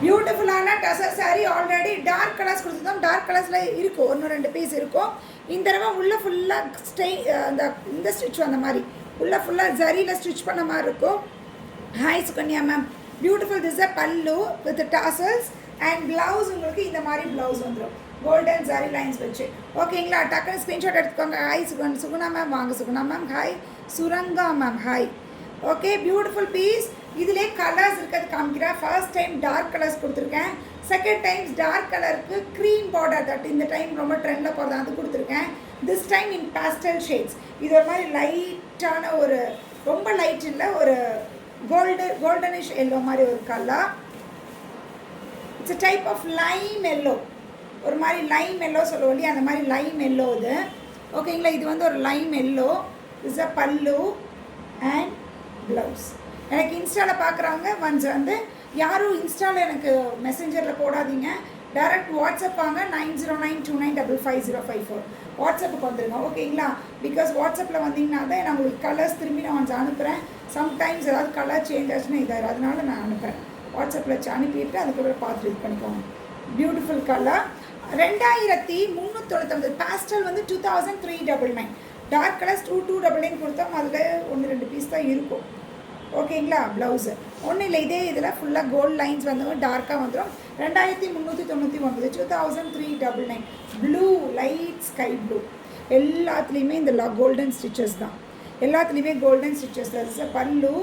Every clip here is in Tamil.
பியூட்டிஃபுல்லான tussar sari already dark colours கொடுத்துருந்தோம். டார்க் கலர்ஸில் இருக்கும், ஒன்று ரெண்டு பீஸ் இருக்கும். இந்த தடவை உள்ளே ஃபுல்லாக அந்த இந்த ஸ்டிச் அந்த மாதிரி உள்ளே ஃபுல்லாக ஜரியில் ஸ்டிச் பண்ண மாதிரி இருக்கும். Hi Sukanya ma'am, beautiful. This a பல்லு வித் டாசல்ஸ் அண்ட் ப்ளவுஸ் உங்களுக்கு இந்த மாதிரி ப்ளவுஸ் வந்துடும் கோல்டன் ஜரி லைன்ஸ் வச்சு. ஓகேங்களா, டக்குன்னு ஸ்க்ரீன்ஷாட் எடுத்துக்கோங்க. ஹாய் சுகுணா மேம், வாங்க Suguna ma'am. Hi Suranga ma'am, hi. Okay, beautiful piece. இதிலே கலர்ஸ் இருக்கிறது காமிக்கிறேன். ஃபர்ஸ்ட் டைம் டார்க் கலர்ஸ் கொடுத்துருக்கேன். செகண்ட் டைம்ஸ் டார்க் கலருக்கு க்ரீம் பார்டர் தட் இந்த டைம் ரொம்ப ட்ரெண்டில் போகிறது அது கொடுத்துருக்கேன். This time in pastel shades. இது ஒரு மாதிரி லைட்டான ஒரு ரொம்ப லைட் இல்லை, ஒரு கோல்டனிஷ் எல்லோ மாதிரி ஒரு கலர். It's a type of lime yellow, ஒரு மாதிரி லைம் எல்லோ சொல்லுவோம் இல்லையா, அந்த மாதிரி லைம் எல்லோ இது. ஓகேங்களா, இது வந்து ஒரு லைம் எல்லோ. இஸ் அ பல்லு அண்ட் ப்ளவுஸ். எனக்கு இன்ஸ்டாவில் பார்க்குறவங்க ஒன்ஸ் வந்து யாரும் இன்ஸ்டாவில் எனக்கு மெசேஞ்சரில் போடாதீங்க, டைரக்ட் வாட்ஸ்அப் வாங்க. 9092955054 வாட்ஸ்அப்புக்கு வந்துடுங்க. ஓகேங்களா, பிகாஸ் வாட்ஸ்அப்பில் வந்தீங்கன்னா தான் நான் உங்களுக்கு கலர்ஸ் திரும்பி நான் வந்து அனுப்புகிறேன். சம்டைம்ஸ் ஏதாவது கலர் சேஞ்ச் ஆச்சுன்னா இதாக அதனால நான் அனுப்புகிறேன். வாட்ஸ்அப்பில் வச்சு அனுப்பிட்டு அதுக்கப்புறம் பார்த்து இது பண்ணிக்கோங்க. Beautiful colour. 2399. பேஸ்டல் வந்து 2399. டார்க் கலர்ஸ் 2299 கொடுத்தோம். அதில் ஒன்று ரெண்டு பீஸ் தான் இருக்கும். ஓகேங்களா, ப்ளவுஸு ஒன்றும் இல்லை, இதே இதில் ஃபுல்லாக கோல்டு லைன்ஸ் வந்து டார்க்காக வந்துடும். 2399. 2399. Blue, light sky blue. எல்லாத்துலேயுமே இந்த கோல்டன் ஸ்டிச்சஸ் தான், எல்லாத்துலேயுமே கோல்டன் ஸ்டிச்சஸ் தான். பல்லு,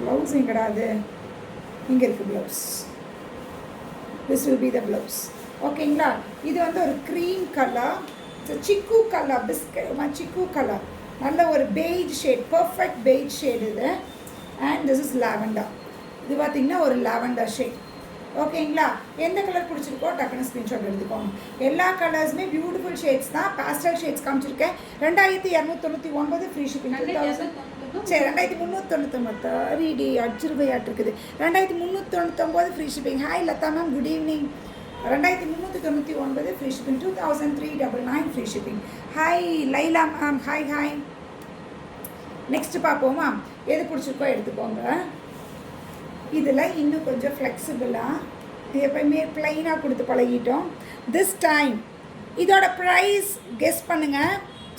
ப்ளவுஸ் எங்கடாது, இங்கே இருக்குது blouse. This will be the blouse. ஓகேங்களா, இது வந்து ஒரு cream colour, chikku colour, biscuit chikku colour, நல்ல ஒரு beige shade, perfect beige shade இது. And this is lavender. இது பார்த்திங்கன்னா ஒரு லாவெண்டர் ஷேட். ஓகேங்களா, எந்த கலர் பிடிச்சிருக்கோ டக்குன்னு ஸ்க்ரீன்ஷாட் எடுத்துக்கோங்க. எல்லா கலர்ஸுமே பியூட்டிஃபுல் ஷேட்ஸ் தான். பேஸ்டல் ஷேட்ஸ் காமிச்சிருக்கேன். 2299 ஃப்ரீ ஷிப்பிங். 2000 சரி 2399 ரீடி அடிச்சிருவையாட்டு இருக்குது. 2399 free shipping. Hi Latha ma'am, good evening. 2399 free shipping. 2399 free shipping. Hi Laila ma'am, hi hi. Next பார்ப்போமா, எது பிடிச்சிருக்கோ எடுத்துக்கோங்க. இதில் இன்னும் கொஞ்சம் ஃப்ளெக்சிபிளாக, எப்போயுமே ப்ளைனாக கொடுத்து பழகிட்டோம். திஸ் டைம் இதோட ப்ரைஸ் கெஸ் பண்ணுங்கள்.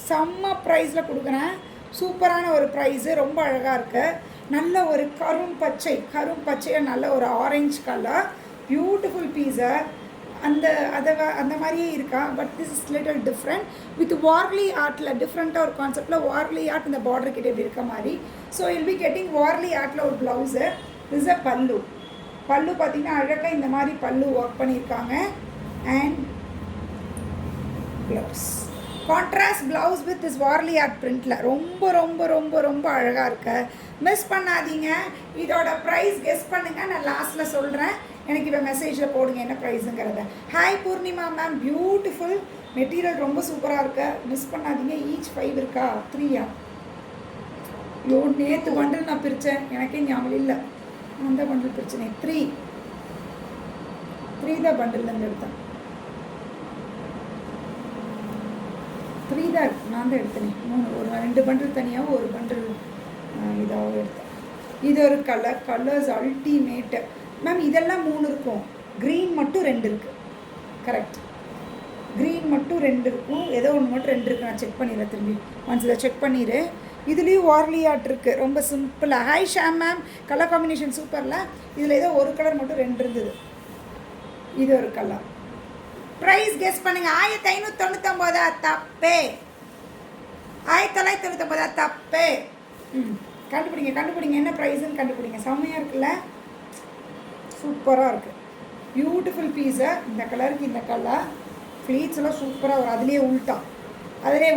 செம்ம ப்ரைஸில் கொடுக்குறேன். சூப்பரான ஒரு ப்ரைஸு, ரொம்ப அழகாக இருக்குது. நல்ல ஒரு கரும் பச்சையாக நல்ல ஒரு ஆரஞ்சு கலர், பியூட்டிஃபுல் பீஸை. அந்த மாதிரியே இருக்கா, but this is little different with Warli ஆர்ட்டில். டிஃப்ரெண்ட்டாக ஒரு கான்செப்டில் வார்லி ஆர்ட் இந்த பார்டர் கிட்டே இப்படி இருக்க மாதிரி. So will be getting Warli ஆர்ட்டில் ஒரு ப்ளவுஸு. திஸ் அ பல்லு. பல்லு பார்த்திங்கன்னா அழகாக இந்த மாதிரி பல்லு ஒர்க் பண்ணியிருக்காங்க. And blouse contrast blouse with this Warli art பிரிண்டில் ரொம்ப ரொம்ப ரொம்ப ரொம்ப அழகாக இருக்கு. மிஸ் பண்ணாதீங்க. இதோட ப்ரைஸ் கெஸ் பண்ணுங்கள், நான் லாஸ்ட்டில் சொல்கிறேன். எனக்கு இப்போ மெசேஜில் போடுங்க என்ன ப்ரைஸுங்கிறத. Hi Poornima ma'am, beautiful material, ரொம்ப சூப்பராக இருக்கு, மிஸ் பண்ணாதீங்க. ஈச் 5 இருக்கா, 3யா? ஐயோ, நேற்று பண்டில் நான் பிரித்தேன், எனக்கே ஞாபகம் இல்லை. அந்த பண்டில் பிரிச்சேனே, 3 தான் பண்டில்லேருந்து எடுத்தேன். 3 தான் இருக்கு, நான் தான் எடுத்தேனே. 3, ஒரு 2 பண்டில் தனியாகவும் ஒரு பண்டில் இதாகவும் எடுத்தேன். இது ஒரு கலர்ஸ் அல்டிமேட்டு மேம். இதெல்லாம் 3 இருக்கும், க்ரீன் மட்டும் 2 இருக்குது. கரெக்ட், க்ரீன் மட்டும் 2 இருக்கும், ஏதோ ஒன்று மட்டும் 2 இருக்குது. நான் செக் பண்ணிடுறேன் திரும்பி, ஒன்ஸ் இதை செக் பண்ணிடு. இதுலேயும் வார்லி ஆர்ட் இருக்குது, ரொம்ப சிம்பிளாக. Hi Sham ma'am, colour combination சூப்பரில். இதில் ஏதோ ஒரு கலர் மட்டும் 2 இருந்தது. இது ஒரு கலர். ப்ரைஸ் கெஸ் பண்ணுங்கள். 1599 தப்பே. 1999 தப்பே. கண்டுபிடிங்க என்ன ப்ரைஸுன்னு கண்டுபிடிங்க. செம்மையாக இருக்குல்ல, சூப்பராக இருக்குது, பியூட்டிஃபுல் பீஸை. இந்த கலருக்கு இந்த கலர் ஃப்ளீட்ஸ் எல்லாம் சூப்பராக வரும். அதிலே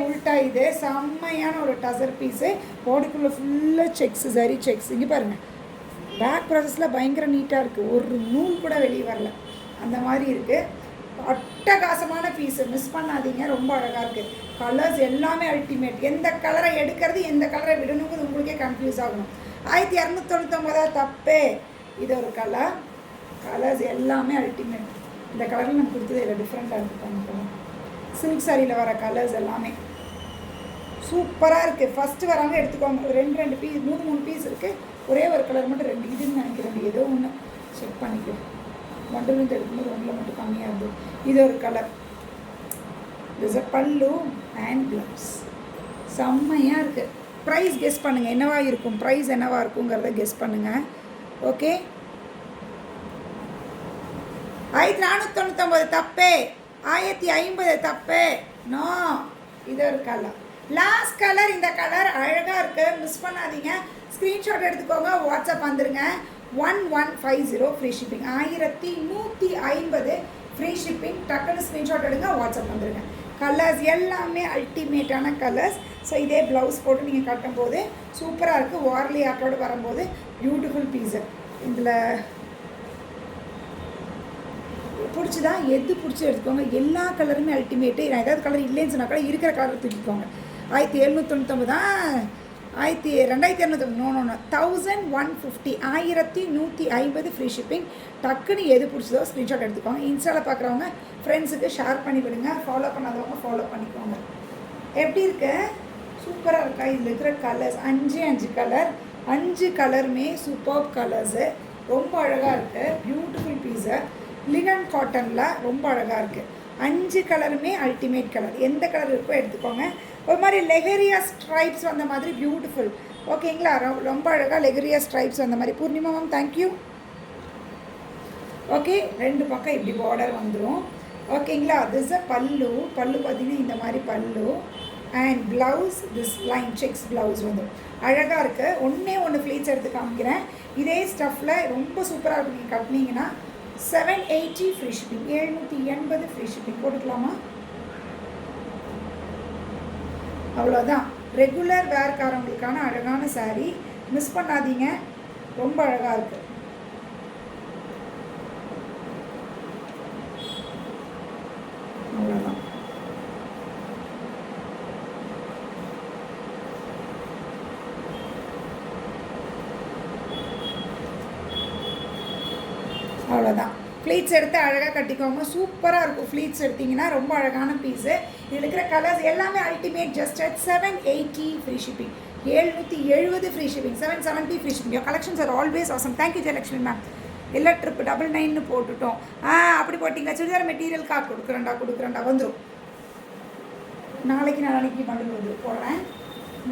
உல்ட்டா இது செம்மையான ஒரு டசர் பீஸு. பாடிக்குள்ளே ஃபுல்லாக செக்ஸ், சரி செக்ஸ். இங்கே பாருங்கள், பேக் ப்ராசஸில் பயங்கர நீட்டாக இருக்குது, ஒரு நூல் கூட வெளியே வரல, அந்த மாதிரி இருக்குது. அட்டகாசமான பீஸு, மிஸ் பண்ணாதீங்க, ரொம்ப அழகாக இருக்குது. கலர்ஸ் எல்லாமே அல்டிமேட். எந்த கலரை எடுக்கிறது எந்த கலரை விடணுங்கிறது உங்களுக்கே கன்ஃபியூஸ் ஆகணும். 1299 தப்பே. இது ஒரு கலர்ஸ் எல்லாமே அல்டிமேட். இந்த கலரில் நம்ம கொடுத்தது இல்லை, டிஃப்ரெண்ட்டாக இருக்குது. சில்க் சாரியில் வர கலர்ஸ் எல்லாமே சூப்பராக இருக்குது. ஃபஸ்ட்டு வரவங்க எடுத்துக்கோங்க. 2 பீஸ் 3 பீஸ் இருக்குது. ஒரே ஒரு கலர் மட்டும் 2 இதுன்னு நினைக்கிறேன். ஏதோ ஒன்று செக் பண்ணிக்கிறேன். ஒன்றிலிருந்து எடுக்கும்போது ஒன்றில் மட்டும் கம்மியாக இருந்தது. இது ஒரு கலர். திஸ் அ பல்லு அண்ட் ப்ளவுஸ். செம்மையாக இருக்குது. ப்ரைஸ் கெஸ் பண்ணுங்கள் என்னவா இருக்கும், ப்ரைஸ் என்னவா இருக்குங்கிறத கெஸ் பண்ணுங்கள். ஓகே, 1499 தப்பே, 1050 தப்பே. நோ, இது ஒரு கலர். Last colour. இந்த கலர் அழகாக இருக்குது, மிஸ் பண்ணாதீங்க. ஸ்க்ரீன்ஷாட் எடுத்துக்கோங்க, வாட்ஸ்அப் வந்துடுங்க. 1150 ஃப்ரீ ஷிப்பிங். 1150 free shipping. டக்குன்னு ஸ்க்ரீன்ஷாட் எடுங்க, வாட்ஸ்அப் வந்துடுங்க. கலர்ஸ் எல்லாமே அல்டிமேட்டான கலர்ஸ். ஸோ இதே ப்ளவுஸ் போட்டு நீங்கள் கட்டும்போது சூப்பராக இருக்குது. வார்லி ஆட்டோடு வரும்போது பியூட்டிஃபுல் பீஸு. இதில் பிடிச்சிதா, எது பிடிச்சி எடுத்துக்கோங்க. எல்லா கலருமே அல்டிமேட்டு. நான் ஏதாவது கலர் இல்லைன்னு சொன்னால் கூட இருக்கிற கலர் தூக்கிக்கோங்க. 1799 தான், 2250. நோ 1150. 1150 free shipping. டக்குன்னு எது பிடிச்சதோ ஸ்க்ரீன்ஷாட் எடுத்துக்கோங்க. இன்ஸ்டாவில் பார்க்குறவங்க ஃப்ரெண்ட்ஸுக்கு ஷேர் பண்ணி விடுங்க. ஃபாலோ பண்ணாதவங்க ஃபாலோ பண்ணிக்கோங்க. எப்படி இருக்கு? சூப்பராக இருக்கா? இதில் இருக்கிற கலர்ஸ் 5 கலர், 5 கலருமே சூப்பர் கலர்ஸு. ரொம்ப அழகாக இருக்குது. Beautiful piece. லினன் காட்டனில் ரொம்ப அழகாக இருக்குது. 5 கலருமே அல்டிமேட் கலர். எந்த கலர் இருக்கோ எடுத்துக்கோங்க. ஒரு மாதிரி லெஹரியா ஸ்ட்ரைப்ஸ் வந்த மாதிரி பியூட்டிஃபுல். ஓகேங்களா? ரொம்ப அழகாக லெஹரியா ஸ்ட்ரைப்ஸ் வந்த மாதிரி. Purnima ma'am thank you. ஓகே, 2 பக்கம் இப்படி பார்டர் வந்துடும். ஓகேங்களா? திஸ் அ பல்லு. பல்லு பார்த்தீங்கன்னா இந்த மாதிரி பல்லு. And blouse this line sex blouse வந்துடும். அழகாக இருக்குது. ஒன்று ஃப்ளீட்ஸ் எடுத்து காமிக்கிறேன். இதே ஸ்டஃப்பில் ரொம்ப சூப்பராக இருக்கும். நீங்கள் கட்டினீங்கன்னா 780 ஃப்ரீ ஷிப்பிங். 780 free shipping. போட்டுக்கலாமா? அவ்வளோதான். ரெகுலர் வேர்க்காரவங்களுக்கான அழகான சாரீ. மிஸ் பண்ணாதீங்க. ரொம்ப அழகாக இருக்குது. அவ்வளோதான். அவ்வளோதான். ஃப்ளீட்ஸ் எடுத்து அழகாக கட்டிக்கோங்க. சூப்பராக இருக்கும். ஃப்ளீட்ஸ் எடுத்திங்கன்னா ரொம்ப அழகான பீஸு. இதில் இருக்கிற கலர்ஸ் எல்லாமே ultimate. Just at 780 free shipping. 770 free shipping. 770 free shipping. Your collections are always awesome. Thank you Jayalakshmi ma'am. எல்லா ட்ரிப்பு 99 போட்டுட்டோம். அப்படி போட்டிங்க. சுடிதார் மெட்டீரியல் கொடுக்குறேன்டா வந்துடும். நாளைக்கு பண்டில் வந்து போடுறேன்.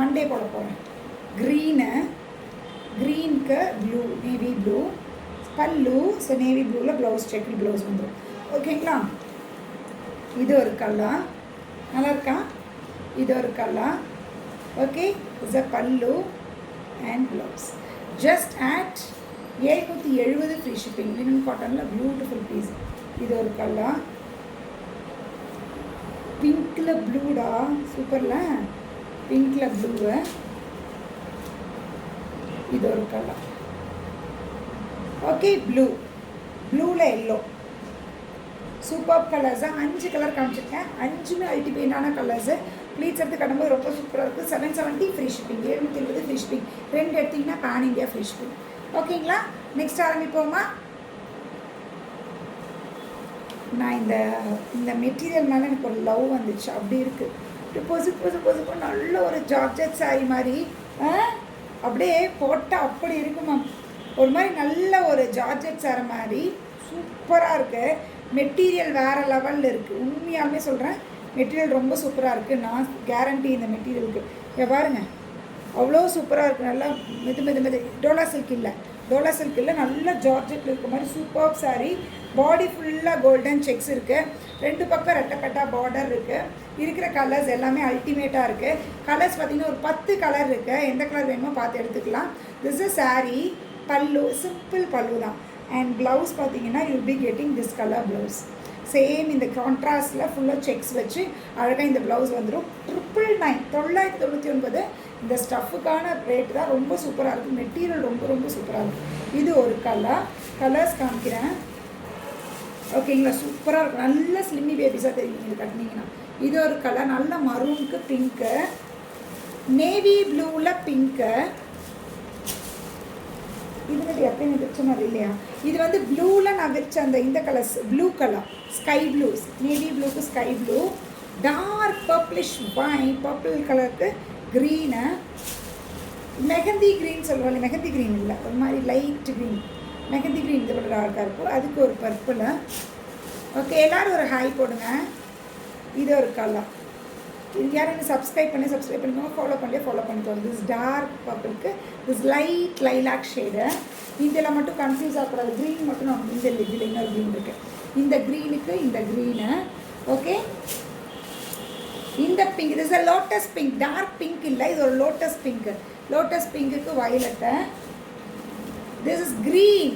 மண்டே போட போகிறேன். க்ரீனுக்கு ப்ளூ, நேவி ப்ளூ பல்லு. ஸோ நேவி ப்ளூவில் ப்ளவுஸ், செக் ப்ளவுஸ் வந்துடும். ஓகேங்களா? இது ஒரு கலர். நல்லா இருக்கா? இது ஒரு கலர். ஓகே, இஸ் அ பல்லு and blouse. Just at 770 free shipping. Linen காட்டனில் பியூட்டிஃபுல் பீஸ். இது ஒரு கலர். பிங்க்கில் ப்ளூடா, சூப்பரில். பிங்க்கில் ப்ளூவு. இது ஒரு கலர். ஓகே, ப்ளூவில் எல்லோ. சூப்பர் கலர்ஸாக 5 கலர் காமிச்சிருக்கேன். 5மே அல்டிமேட்டான கலர்ஸு. ப்ளீட்ஸ் எடுத்து கட்டும்போது ரொம்ப சூப்பராக இருக்குது. 770 ஃப்ரீ ஷிப்பிங். 720 free shipping. 2 எடுத்திங்கன்னா பேன் இண்டியா ஃப்ரீ ஷிப்பிங். ஓகேங்களா? நெக்ஸ்ட் ஆரம்பிப்போமா? நான் இந்த மெட்டீரியல் மேலே எனக்கு ஒரு லவ் வந்துச்சு. அப்படி இருக்குது. பொசுக்கு நல்ல ஒரு ஜார்ஜெட் சாரி மாதிரி. அப்படியே போட்டால் அப்படி இருக்குமா? ஒரு மாதிரி நல்ல ஒரு ஜார்ஜெட் சாரி மாதிரி சூப்பராக இருக்குது. மெட்டீரியல் வேறு லெவலில் இருக்குது. உண்மையாலுமே சொல்கிறேன், மெட்டீரியல் ரொம்ப சூப்பராக இருக்குது. நான் கேரண்டி இந்த மெட்டீரியலுக்கு. இங்கே பாருங்கள், அவ்வளோ சூப்பராக இருக்குது. நல்லா மெது டோலா சில்க் இல்லை, நல்ல ஜார்ஜெட்டில் இருக்க மாதிரி சூப்பர் சாரி. பாடி ஃபுல்லாக கோல்டன் செக்ஸ் இருக்குது. 2 பக்கம் ரெட்டை பார்டர் இருக்குது. இருக்கிற கலர்ஸ் எல்லாமே அல்டிமேட்டாக இருக்குது. கலர்ஸ் பார்த்திங்கன்னா ஒரு 10 கலர் இருக்குது. எந்த கலர் வேணுமோ பார்த்து எடுத்துக்கலாம். This is sari. பல்லு சிம்பிள் பல்லு தான். அண்ட் ப்ளவுஸ் பார்த்தீங்கன்னா you be getting this colour blouse. Same இந்த கான்ட்ராஸ்டில் ஃபுல்லாக செக்ஸ் வச்சு அழகாக இந்த ப்ளவுஸ் வந்துடும். 999 இந்த ஸ்டஃப்புக்கான ரேட்டு தான். ரொம்ப சூப்பராக இருக்கும். மெட்டீரியல் ரொம்ப சூப்பராக இருக்கும். இது ஒரு கலர்ஸ் காமிக்கிறேன். ஓகேங்களா? சூப்பராக இருக்கும். நல்ல ஸ்லிம்மி பேபிஸாக தெரியும் இது கட்டினீங்கன்னா. இது ஒரு கலர். நல்ல மரூனுக்கு பிங்க்கு, நேவி ப்ளூவில் பிங்க்கு. இது வந்து எப்பயும் விரிச்ச மாதிரி இல்லையா? இது வந்து ப்ளூவில் நான் விரிச்ச இந்த colours. Blue colour, sky blue, navy ப்ளூக்கு sky blue. Dark purplish wine, purple கலருக்கு க்ரீனு, மெஹந்தி க்ரீன் சொல்லுவாங்க. மெஹந்தி க்ரீன் இல்லை, ஒரு மாதிரி லைட் க்ரீன். மெஹந்தி க்ரீன் இது கூட டார்க்காக இருக்கும். அதுக்கு ஒரு பர்பிள். ஓகே, எல்லோரும் ஒரு ஹாய் போடுங்க. இது ஒரு கலர். இது யாரும் சப்ஸ்கிரைப் பண்ணிக்கோங்க, ஃபாலோ பண்ணிக்கோங்க. திஸ் டார்க் பர்பிளுக்கு திஸ் லைட் லைலாக் ஷேடு. இதில் மட்டும் கன்ஃபியூஸ் ஆகக்கூடாது. க்ரீன் மட்டும் நம்ம இதில் இன்னொரு க்ரீன் இருக்குது. இந்த க்ரீனுக்கு இந்த க்ரீனு. ஓகே, இந்த பிங்க், இது is lotus pink. Dark pink இல்லை, இது ஒரு லோட்டஸ் பிங்க்கு. லோட்டஸ் பிங்க்குக்கு வயலட்டு. This is green.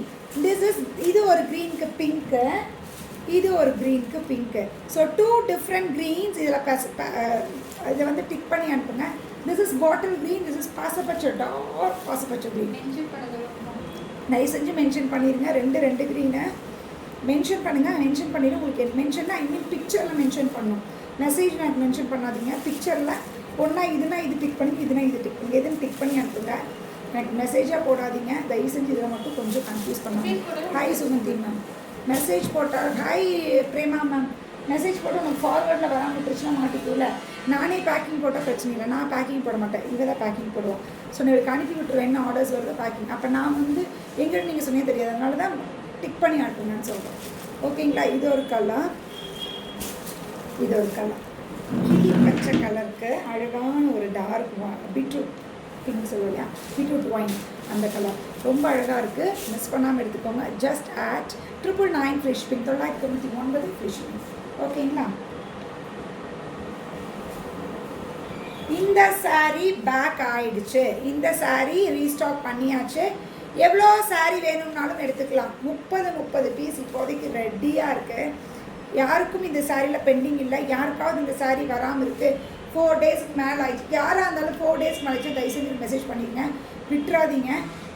இது ஒரு க்ரீனுக்கு பிங்க்கு, இது ஒரு க்ரீனுக்கு பிங்க்கு. ஸோ 2 டிஃப்ரெண்ட் க்ரீன்ஸ் இதில் இதை வந்து டிக் பண்ணி அனுப்புங்க. This is bottle green, this is பாசப்பச்சை, டார்க் பாசப்பச்சை க்ரீன். தயவு செஞ்சு மென்ஷன் பண்ணிடுங்க. ரெண்டு க்ரீனை மென்ஷன் பண்ணுங்கள். மென்ஷன் பண்ணிவிட்டு உங்களுக்கு மென்ஷன்னா ஐ மீன் பிக்சரில் மென்ஷன் பண்ணணும். மெசேஜ் எனக்கு மென்ஷன் பண்ணாதீங்க. பிக்சரில் ஒன்றா இதுனா இது டிக் பண்ணி, இதுனா இது டிக் பண்ணி, எதுன்னு டிக் பண்ணி அனுப்புங்க. எனக்கு மெசேஜாக போடாதீங்க தயவு செஞ்சு. இதில் மட்டும் கொஞ்சம் கன்ஃபியூஸ் பண்ணுங்க. ஹாய் சுகந்தி மேம், மெசேஜ் போட்டால் ஹாய் பிரேமா மேம், மெசேஜ் போட்டு உனக்கு ஃபார்வர்டில் வராமல் விட்டுருச்சுன்னா மாட்டிக்கூல. நானே பேக்கிங் போட்டால் பிரச்சனை இல்லை, நான் பேக்கிங் போட மாட்டேன், இவ தான் பேக்கிங் போடுவோம். ஸோ உங்களுக்கு அனுப்பி விட்டுருவேன் என்ன ஆர்டர்ஸ் வருதோ பேக்கிங். அப்போ நான் வந்து எங்கிட்ட நீங்கள் சொன்னே தெரியாது, அதனால தான் டிக் பண்ணி அனுப்புங்கன்னு சொல்கிறேன். ஓகேங்களா, இது ஒரு கலர், இது ஒரு கலர். கிளி பச்சை கலருக்கு அழகான ஒரு டார்க் பீட்ரூட் பிங்க் சொல்லுவோம் இல்லையா, பீட்ரூட் ஒயின், அந்த கலர் ரொம்ப அழகாக இருக்குது. மிஸ் பண்ணாமல் எடுத்துக்கோங்க. Just add 999 free shipping. 999 free shipping. ஓகேங்களா. இந்த சாரீ பேக் ஆயிடுச்சு. இந்த சாரீ ரீஸ்டாக் பண்ணியாச்சு. எவ்வளோ சாரீ வேணும்னாலும் எடுத்துக்கலாம். 30 பீஸ் இப்போதைக்கு ரெடியாக இருக்குது. யாருக்கும் இந்த சாரியில் பெண்டிங் இல்லை. யாருக்காவது இந்த சாரீ வராமல் இருக்குது, 4 டேஸ்க்கு மேலே ஆயிடுச்சு, யாராக இருந்தாலும் 4 டேஸ்க்கு மேலே ஆயிடுச்சு, தயவு செஞ்சு மெசேஜ் பண்ணிடுங்க, விட்டுறாதீங்க.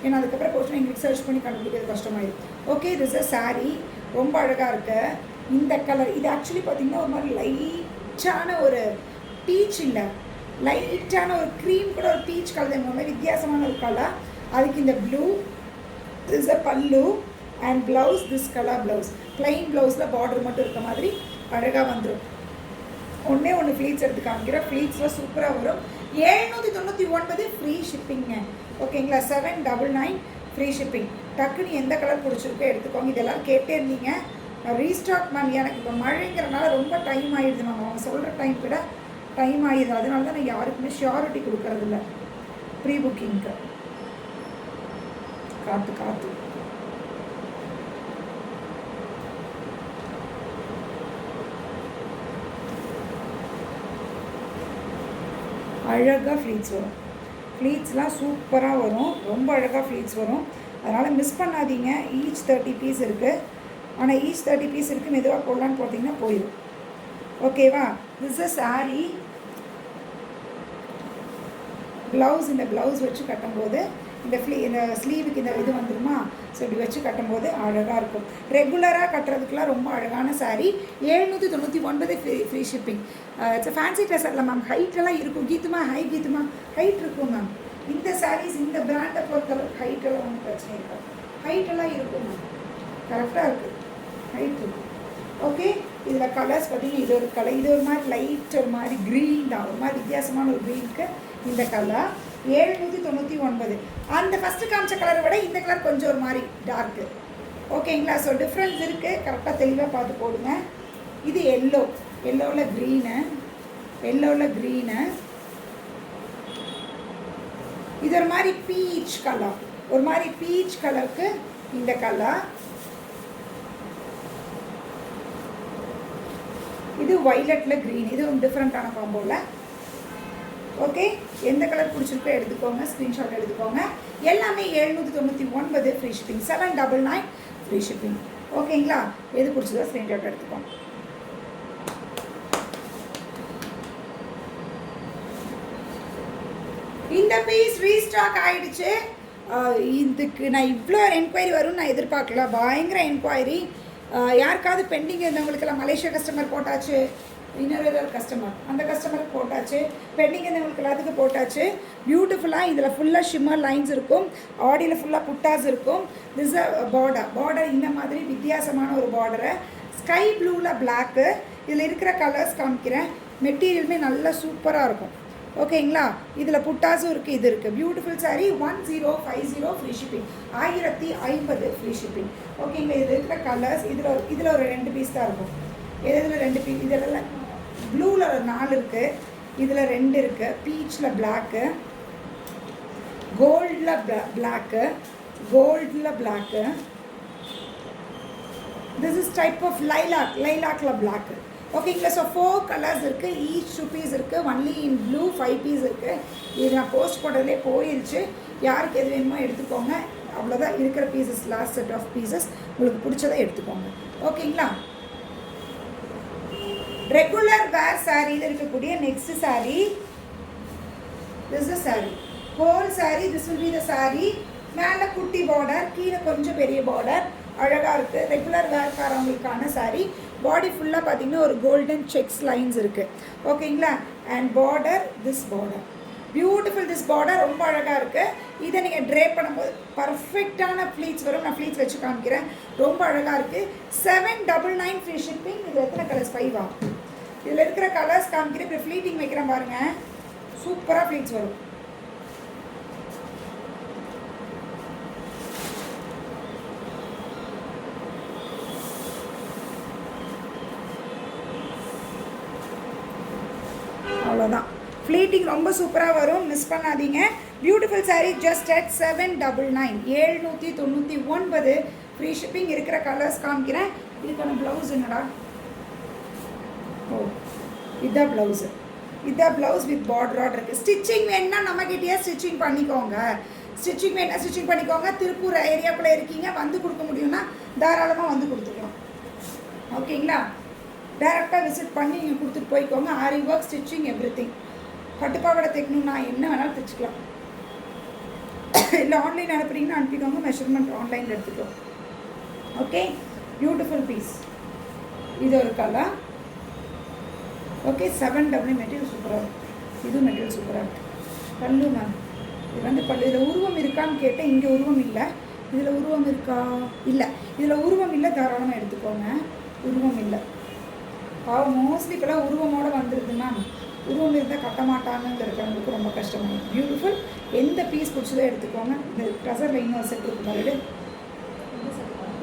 ஏன்னா அதுக்கப்புறம் போச்சு எங்களுக்கு சர்ச் பண்ணி கண்டுபிடிக்கிறது கஷ்டமாயிடும். ஓகே, திஸ் இஸ் சாரீ ரொம்ப அழகாக இருக்குது. இந்த கலர் இது ஆக்சுவலி பார்த்திங்கன்னா ஒரு மாதிரி லைட்டான ஒரு பீச் இல்லை, லைட்டான ஒரு க்ரீம் கூட ஒரு பீச் கலர், இந்த மாதிரி வித்தியாசமான ஒரு கலர். அதுக்கு இந்த ப்ளூ, திஸ் அ பல்லு and blouse, this colour blouse. Plain ப்ளவுஸில் பார்டர் மட்டும் இருக்க மாதிரி அழகாக வந்துடும். ஒன்று ஃப்ளீட்ஸ் எடுத்து காமிக்கிறேன். ஃப்ளீட்ஸில் சூப்பராக வரும். 799 ஃப்ரீ ஷிப்பிங்க. ஓகேங்களா, 799 ஃப்ரீ ஷிப்பிங். டக்குன்னு எந்த கலர் பிடிச்சிருக்கோ எடுத்துக்கோங்க. இதெல்லாம் கேட்டே இருந்தீங்க. ரீஸ்டாக் மேம், எனக்கு இப்போ மழைங்கிறனால ரொம்ப டைம் ஆகிடுது மேம். அவங்க சொல்கிற டைம் விட டைம் ஆகிடுது. அதனால தான் நான் யாருக்குமே ஷியாரிட்டி கொடுக்கறதில்ல ப்ரீ புக்கிங்க்கு. காற்று அழகாக ஃப்ளீட்ஸ் வரும். ஃப்ளீட்ஸ்லாம் சூப்பராக வரும், ரொம்ப அழகாக ஃப்ளீட்ஸ் வரும். அதனால் மிஸ் பண்ணாதீங்க. ஈச் 30 பீஸ் இருக்குது. ஆனால் ஈச் 30 பீஸ் இருக்குது, மெதுவாக போடலான்னு பார்த்தீங்கன்னா போயிடும். ஓகேவா. This is sari. ப்ளவுஸ், இந்த ப்ளவுஸ் வச்சு கட்டும்போது இந்த ஸ்லீவுக்கு இந்த இது வந்துடுமா. ஸோ இப்படி வச்சு கட்டும்போது அழகாக இருக்கும். ரெகுலராக கட்டுறதுக்குலாம் ரொம்ப அழகான sari. 799 free shipping. It's fancy dress இல்லை மேம். ஹைட்டெல்லாம் இருக்கும். கீத்துமா ஹைட் இருக்கும் மேம். இந்த சாரீஸ் இந்த பிராண்டை பொறுத்தளவுக்கு ஹைட்டெல்லாம் ஒன்றும் பிரச்சனை இருக்கும். ஹைட்டெல்லாம் இருக்கும் மேம், கரெக்டாக இருக்குது, ஹைட் இருக்கும். ஓகே, இதில் கலர்ஸ் பார்த்தீங்கன்னா இது ஒரு கலர், இது ஒரு மாதிரி லைட், ஒரு மாதிரி க்ரீன் தான், ஒரு மாதிரி வித்தியாசமான ஒரு க்ரீனுக்கு இந்த கலர் 799. அந்த ஃபஸ்ட்டு காமிச்ச கலரை விட இந்த கலர் கொஞ்சம் ஒரு மாதிரி டார்க்கு. ஓகேங்களா. ஸோ டிஃப்ரென்ஸ் இருக்குது, கரெக்டாக தெளிவாக பார்த்து போடுங்க. இது எல்லோவில் க்ரீனு. இது ஒரு மாதிரி பீச் கலர், ஒரு மாதிரி பீச் கலருக்கு இந்த கலர். இது வைலட்டில் க்ரீன். இது ஒரு டிஃப்ரெண்ட்டான காம்போவில். ஓகே, எந்த கலர் பிடிச்சிருக்கோ எடுத்துக்கோங்க, ஸ்க்ரீன்ஷாட் எடுத்துக்கோங்க. எல்லாமே 799 ஃப்ரீ ஷிப்பிங். 799 free shipping. ஓகேங்களா. எது பிடிச்சதோ ஸ்க்ரீன்ஷாட் எடுத்துக்கோங்க. இந்த பீஸ் ரீஸ்டாக் ஆகிடுச்சு. இதுக்கு நான் இவ்வளோ என்கொயரி வரும்னு நான் எதிர்பார்க்கல. பயங்கர என்கொயரி. யாருக்காவது பெண்டிங் இருந்தவங்களுக்கெல்லாம் மலேசியா கஸ்டமர் போட்டாச்சு, இன்னொரு கஸ்டமர், அந்த கஸ்டமருக்கு போட்டாச்சு. பெண்டிங் இருந்தவங்களுக்கு எல்லாத்துக்கும் போட்டாச்சு. பியூட்டிஃபுல்லாக இதில் ஃபுல்லாக ஷிம்மர் லைன்ஸ் இருக்கும், ஆடியில் ஃபுல்லாக புட்டாஸ் இருக்கும். திஸ் அ பார்டர் இந்த மாதிரி வித்தியாசமான ஒரு பார்டரை, ஸ்கை ப்ளூவில் பிளாக்கு. இதில் இருக்கிற கலர்ஸ் காமிக்கிறேன். மெட்டீரியலுமே நல்லா சூப்பராக இருக்கும். ஓகேங்களா? இதில் புட்டாஸும் இருக்குது, இது இருக்குது. Beautiful sari 1050 free shipping, 1050 free shipping. ஓகேங்களா? இது இருக்கிற கலர்ஸ் இதில் ஒரு 2 பீஸ் தான் இருக்கும். இதில் 2 பீஸ், இதெல்லாம் ப்ளூவில் ஒரு 4 இருக்குது, இதில் 2 இருக்குது. பீச்சில் பிளாக்கு, கோல்டில் பிளாக்கு, கோல்டில் black. This is type of லைலாக்கில் பிளாக்கு. ஓகேங்களா? ஸோ 4 கலர்ஸ் இருக்குது, ஈச் 2 பீஸ் இருக்குது. ஒன்லி இன் ப்ளூ 5 பீஸ் இருக்குது. இது நான் போஸ்ட் போட்டதுலேயே போயிடுச்சு. யாருக்கு எது வேணுமோ எடுத்துக்கோங்க. அவ்வளோதான் இருக்கிற pieces, last set of pieces. உங்களுக்கு பிடிச்சதை எடுத்துக்கோங்க. ஓகேங்களா? ரெகுலர் வேர் சாரியில் இருக்கக்கூடிய next sari, this is sari, whole sari. This will be the sari. மேலே குட்டி பார்டர், கீழே கொஞ்சம் பெரிய பார்டர், அழகாக இருக்குது. ரெகுலர் வேர்க்காரவங்களுக்கான சாரீ. பாடி ஃபுல்லாக பார்த்தீங்கன்னா ஒரு கோல்டன் செக்ஸ் லைன்ஸ் இருக்குது. ஓகேங்களா? And border, this border beautiful. This border ரொம்ப அழகாக இருக்குது. இதை நீங்கள் ட்ரே பண்ணும்போது பர்ஃபெக்டான ப்ளீட்ஸ் வரும். நான் ப்ளீட்ஸ் வச்சு காமிக்கிறேன். ரொம்ப அழகாக இருக்குது. 799 ஃப்ரீ ஷிப்பிங். இதில் எத்தனை கலர்ஸ்? 5 ஆகும். இதில் இருக்கிற கலர்ஸ் காமிக்கிறேன். இப்போ ஃப்ளீட்டிங் வைக்கிறேன் பாருங்கள். சூப்பராக ப்ளீட்ஸ் வரும். அவ்வளோதான். ஃப்ளீட்டிங் ரொம்ப சூப்பராக வரும், மிஸ் பண்ணாதீங்க. Beautiful sari just at 799, 799 free shipping. இருக்கிற கலர்ஸ் காமிக்கிறேன். இதுக்கான ப்ளவுஸ் என்னடா? ஓ, இதுதான் ப்ளவுஸு. இதுதான் ப்ளவுஸ் வித் பார்டரோட இருக்குது. ஸ்டிச்சிங் வேணுன்னா நம்மக்கிட்டேயே ஸ்டிச்சிங் பண்ணிக்கோங்க. ஸ்டிச்சிங் வேணால் ஸ்டிச்சிங் பண்ணிக்கோங்க. திருப்பூர் ஏரியாக்குள்ளே இருக்கீங்க, வந்து கொடுக்க முடியும்னா தாராளமாக வந்து கொடுத்துக்கலாம். ஓகேங்களா? டேரெக்டாக விசிட் பண்ணி நீங்கள் கொடுத்துட்டு போய்க்கோங்க. ஆரி ஒர்க், ஸ்டிச்சிங், எவ்ரி திங். பட்டுப்பாவடை தைக்கணும்னா என்ன வேணாலும் தைச்சிக்கலாம். இல்லை ஆன்லைன் அனுப்புறீங்கன்னா அனுப்பிக்கோங்க. மெஷர்மெண்ட் ஆன்லைனில் எடுத்துக்கலாம். Okay, beautiful piece. இது ஒரு கலர். ஓகே, 700 மெட்டீரியல் சூப்பராக இருக்குது. இதுவும் மெட்டீரியல் சூப்பராக இருக்குது. பல்லு மேம், இது வந்து பல்லு. இதில் உருவம் இருக்கான்னு கேட்டேன். இங்கே உருவம் இல்லை. இதில் உருவம் இருக்கா? இல்லை, இதில் உருவம் இல்லை. தாராளமாக எடுத்துக்கோங்க. உருவம் இல்லை. மோஸ்ட்லி இப்போலாம் உருவமோடு வந்துடுது மேம். உருவம் இருந்தால் கட்ட மாட்டாங்கங்கிறவங்களுக்கு ரொம்ப கஷ்டமாக. பியூட்டிஃபுல். எந்த பீஸ் பிடிச்சதோ எடுத்துக்கோங்க. இந்த ட்ரெஸரில் இன்னொரு செட் இருக்குது பாரு.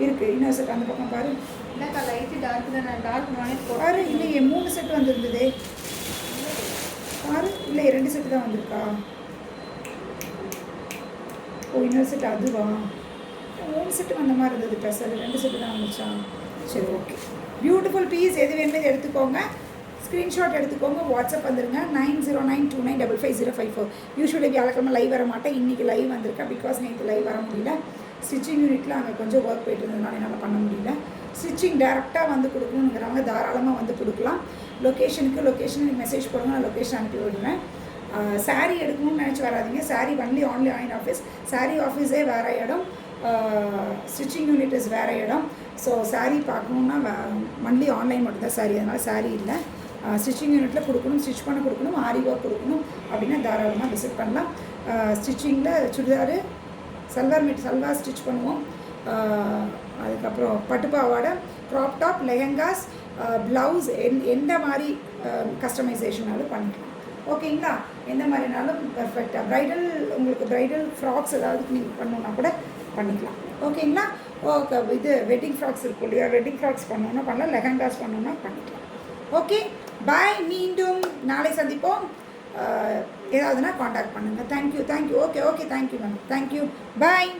இருக்குது இன்னொரு செட் அந்த பக்கம் பாரு. இல்லைக்கா, லைட்டு டார்க் தான். டார்க் நானே பாரு. இல்லையே 3 செட் வந்துருந்ததே பாரு. இல்லை 2 செட்டு தான் வந்திருக்கா? ஓ, இன்னொரு செட் அதுவா? 3 செட்டு வந்த மாதிரி இருந்தது ட்ரெஸ்ஸில். 2 செட்டு தான் வந்துச்சா? சரி, ஓகே. Beautiful piece. எது வேணுமே எடுத்துக்கோங்க. ஸ்க்ரீன்ஷாட் எடுத்துக்கோங்க. வாட்ஸ்அப் வந்துருங்க 9092955054. யூஸ்வலி வியாழக்கிழமை லைவ் வர மாட்டேன். இன்றைக்கி லைவ் வந்திருக்கேன். பிகாஸ் நேற்று லைவ் வர முடியல. ஸ்டிச்சிங் யூனிட்டில் அங்கே கொஞ்சம் ஒர்க் போய்ட்டு இருந்ததுனால என்னால் பண்ண முடியல. ஸ்டிச்சிங் டேரெக்டாக வந்து கொடுக்கணுங்கிறவங்க தாராளமாக வந்து கொடுக்கலாம். லொக்கேஷனுக்கு மெசேஜ் போடுங்க. நான் லொக்கேஷன் அனுப்பி விடுவேன். சாரீ எடுக்கணும்னு நினச்சி வராதிங்க. Sari only online office. Sari ஆஃபீஸே வேறு இடம், ஸ்டிச்சிங் யூனிட் இஸ் வேறு இடம். ஸோ சாரீ பார்க்கணுன்னா ஒன்லி ஆன்லைன் மட்டும்தான் சாரீ. அதனால் சாரீ இல்லை. ஸ்டிச்சிங் யூனிட்டில் கொடுக்கணும், ஸ்டிச் பண்ண கொடுக்கணும், ஆரி ஒர்க் கொடுக்கணும் அப்படின்னா தாராளமாக விசிட் பண்ணலாம். ஸ்டிச்சிங்கில் சுடிதார், சல்வார் ஸ்டிச் பண்ணுவோம். அதுக்கப்புறம் பட்டுப்பாவாடை, க்ராப் டாப், லெஹெங்காஸ், ப்ளவுஸ், எந்த மாதிரி கஸ்டமைசேஷனாலும் பண்ணிக்கலாம். ஓகேங்களா? எந்த மாதிரினாலும் பர்ஃபெக்டாக. ப்ரைடல், உங்களுக்கு ப்ரைடல் ஃப்ராக்ஸ் ஏதாவது நீங்கள் பண்ணணுன்னா கூட பண்ணிக்கலாம். ஓகேங்களா? ஓகே. இது வெட்டிங் ஃப்ராக்ஸ் இருக்கும் இல்லையா? வெட்டிங் ஃப்ராக்ஸ் பண்ணணுன்னா பண்ணலாம். லெஹெங்காஸ் பண்ணணுன்னா பண்ணிக்கலாம். Okay, bye. மீண்டும் நாளை சந்திப்போம். ஏதாவதுன்னா காண்டாக்ட் பண்ணுங்கள். Thank you. Okay, thank you ma'am. Thank you. பாய்.